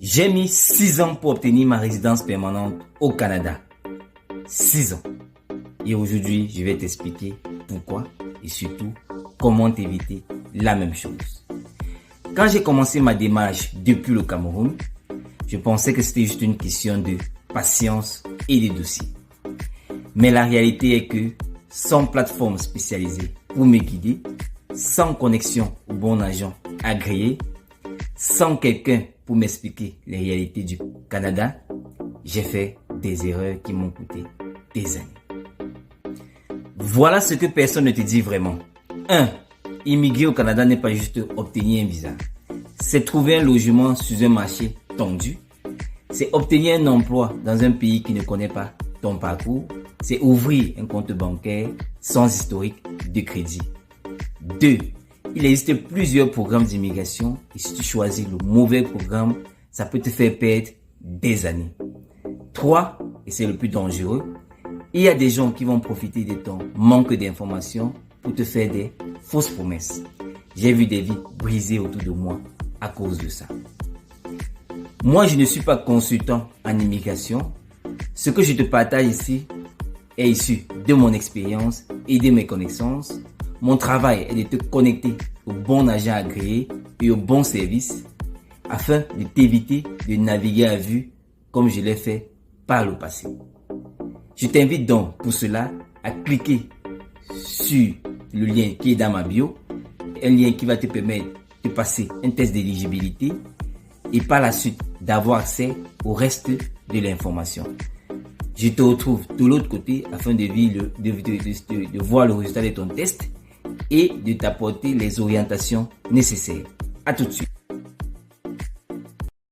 J'ai mis 6 ans pour obtenir ma résidence permanente au Canada. 6 ans. Et aujourd'hui, je vais t'expliquer pourquoi et surtout comment éviter la même chose. Quand j'ai commencé ma démarche depuis le Cameroun, je pensais que c'était juste une question de patience et de dossiers. Mais la réalité est que sans plateforme spécialisée pour me guider, sans connexion au bon agent agréé, sans quelqu'un pour m'expliquer les réalités du Canada, j'ai fait des erreurs qui m'ont coûté des années. Voilà ce que personne ne te dit vraiment. 1. Immigrer au Canada n'est pas juste obtenir un visa. C'est trouver un logement sur un marché tendu. C'est obtenir un emploi dans un pays qui ne connaît pas ton parcours. C'est ouvrir un compte bancaire sans historique de crédit. 2. Il existe plusieurs programmes d'immigration et si tu choisis le mauvais programme, ça peut te faire perdre des années. 3. Et c'est le plus dangereux, il y a des gens qui vont profiter de ton manque d'informations pour te faire des fausses promesses. J'ai vu des vies brisées autour de moi à cause de ça. Moi, je ne suis pas consultant en immigration. Ce que je te partage ici est issu de mon expérience et de mes connaissances. Mon travail est de te connecter au bon agent agréé et au bon service afin de t'éviter de naviguer à vue comme je l'ai fait par le passé. Je t'invite donc pour cela à cliquer sur le lien qui est dans ma bio, un lien qui va te permettre de passer un test d'éligibilité et par la suite d'avoir accès au reste de l'information. Je te retrouve de l'autre côté afin de voir le résultat de ton test et de t'apporter les orientations nécessaires. À tout de suite.